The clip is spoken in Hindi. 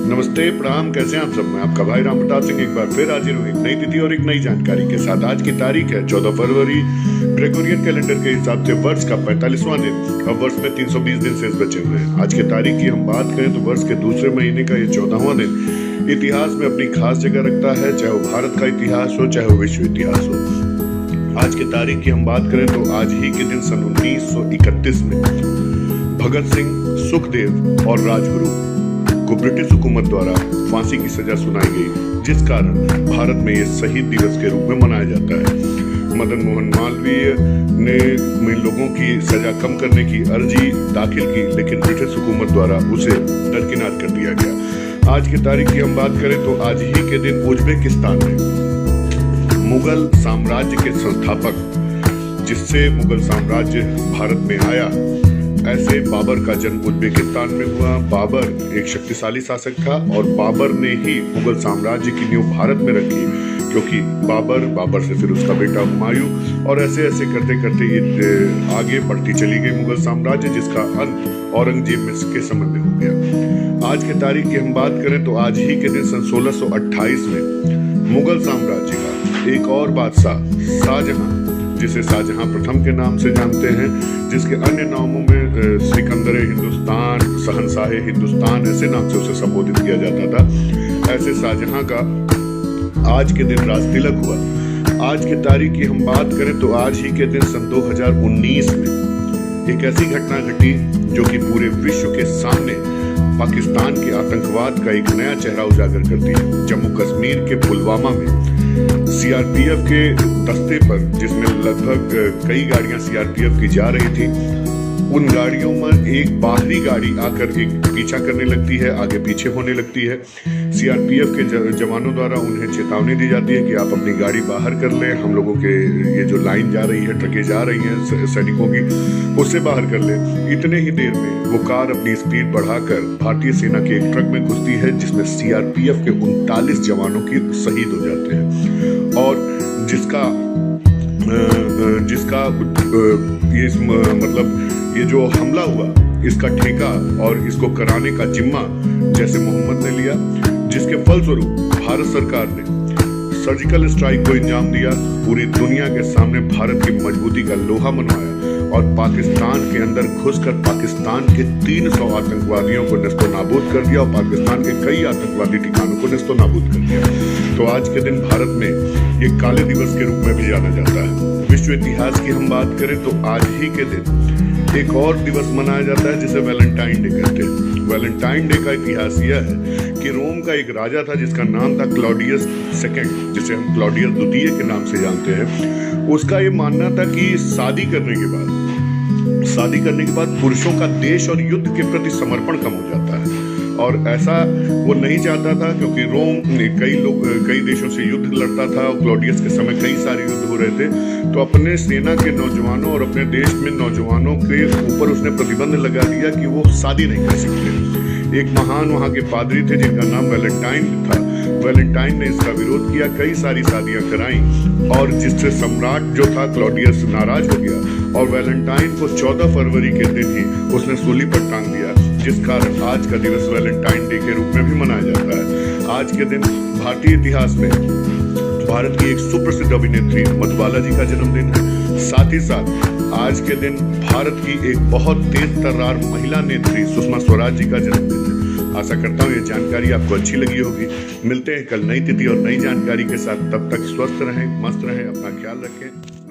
नमस्ते, प्रणाम। कैसे हैं आप सब? मैं आपका भाई राम प्रताप सिंह एक बार फिर हाजिर हूँ एक नई तिथि और एक नई जानकारी के साथ। आज की तारीख है 14 फरवरी। ग्रेगोरियन कैलेंडर के हिसाब से वर्ष का 45वां दिन। अब वर्ष में 320 दिन शेष बचे हुए हैं। आज के तारीख की हम बात करें तो वर्ष के दूसरे महीने का ये 14वां दिन इतिहास में अपनी खास जगह रखता है, चाहे वो भारत का इतिहास हो चाहे वो विश्व इतिहास हो। आज की तारीख की हम बात करें तो आज ही के दिन सन 1931 में भगत सिंह, सुखदेव और राजगुरु को ब्रिटिश हुकूमत द्वारा फांसी की सजा सुनाई गई, जिस कारण भारत में ये शहीद दिवस के रूप में मनाया जाता है। मदन मोहन मालवीय ने लोगों की सजा कम करने की अर्जी दाखिल की, लेकिन ब्रिटिश हुकूमत द्वारा उसे दरकिनार कर दिया गया। आज की तारीख की हम बात करें तो आज ही के दिन उज्बेकिस्तान में मुगल साम्राज्य के संस्थापक, जिससे मुगल साम्राज्य भारत में आया, ऐसे बाबर का जन्म उज्बेकिस्तान में हुआ। बाबर एक शक्तिशाली शासक था और बाबर ने ही मुगल साम्राज्य की नींव भारत में रखी, क्योंकि बाबर से फिर उसका बेटा हुमायूं, और ऐसे ऐसे करते करते ये आगे बढ़ती चली गई मुगल साम्राज्य, जिसका अंत औरंगजेब के समय में हो गया। आज की तारीख की हम बात करें तो आज ही के दिन सन 1628 में मुगल साम्राज्य का एक और बादशाह शाहजहां, जिसे शाहजहां प्रथम के नाम से जानते हैं, जिसके अन्य नामों में सिकंदर हिंदुस्तान, शहंशाह हिंदुस्तान ऐसे नाम से उसे संबोधित किया जाता था। ऐसे शाहजहां का आज के दिन राज तिलक हुआ। आज की तारीख की हम बात करें तो आज ही के दिन सन 2019 में एक ऐसी घटना घटी जो कि पूरे विश्व के सामने पाकिस्तान के आतंकवाद का एक नया चेहरा उजागर करती है। जम्मू कश्मीर के पुलवामा में सीआरपीएफ के दस्ते पर, जिसमें लगभग कई गाड़ियां सीआरपीएफ की जा रही थी, उन गाड़ियों में एक बाहरी गाड़ी आकर एक पीछा करने लगती है, आगे पीछे होने लगती है। सीआरपीएफ के जवानों द्वारा उन्हें चेतावनी दी जाती है कि आप अपनी गाड़ी बाहर कर लें, हम लोगों के ये जो लाइन जा रही है, ट्रकें जा रही हैं सैनिकों की, उससे बाहर कर लें। इतने ही देर में वो कार अपनी स्पीड बढ़ाकर भारतीय सेना के एक ट्रक में घुसती है, जिसमें सीआरपीएफ के 39 जवानों की शहीद हो जाते हैं। और जिसका ये जो हमला हुआ, इसका ठेका और इसको कराने का जिम्मा जैसे मोहम्मद ने लिया, जिसके फलस्वरूप भारत सरकार ने सर्जिकल स्ट्राइक को अंजाम दिया, पूरी दुनिया के सामने भारत की मजबूती का लोहा मनवाया और पाकिस्तान के अंदर घुसकर पाकिस्तान के 300 आतंकवादियों को नेस्तनाबूद कर दिया और पाकिस्तान के कई आतंकवादी ठिकानों को नेस्तनाबूद कर दिया। तो आज के दिन भारत में ये काले दिवस के रूप में भी जाना जाता है। विश्व इतिहास की हम बात करें तो आज ही के दिन एक और दिवस मनाया जाता है, जिसे वैलेंटाइन डे कहते हैं। वैलेंटाइन डे का इतिहास यह है कि रोम का एक राजा था जिसका नाम था क्लॉडियस सेकंड, जिसे हम क्लॉडियस द्वितीय के नाम से जानते हैं। उसका ये मानना था कि शादी करने के बाद पुरुषों का देश और युद्ध के प्रति समर्पण कम हो जाता है, और ऐसा वो नहीं चाहता था, क्योंकि रोम कई देशों से युद्ध लड़ता था और क्लॉडियस के समय कई सारे युद्ध हो रहे थे। तो अपने सेना के नौजवानों और अपने देश में नौजवानों के ऊपर उसने प्रतिबंध लगा दिया कि वो शादी नहीं कर सकते। एक महान वहाँ के पादरी थे जिनका नाम वैलेंटाइन था। वैलेंटाइन ने इसका विरोध किया, कई सारी शादियां कराई, और जिससे सम्राट जो था क्लॉडियस नाराज हो गया और वैलेंटाइन को 14 फरवरी के दिन ही उसने सूली पर टांग दिया, जिस कारण आज का दिवस वैलेंटाइन डे के रूप में भी मनाया जाता है। आज के दिन भारतीय इतिहास में भारत की एक सुप्रसिद्ध अभिनेत्री मधुबाला जी का जन्मदिन है। साथ ही साथ आज के दिन भारत की एक बहुत तेज तर्रार महिला नेत्री सुषमा स्वराज जी का जन्मदिन है। आशा करता हूँ ये जानकारी आपको अच्छी लगी होगी। मिलते हैं कल नई तिथि और नई जानकारी के साथ। तब तक स्वस्थ रहें, मस्त रहें, अपना ख्याल रखें।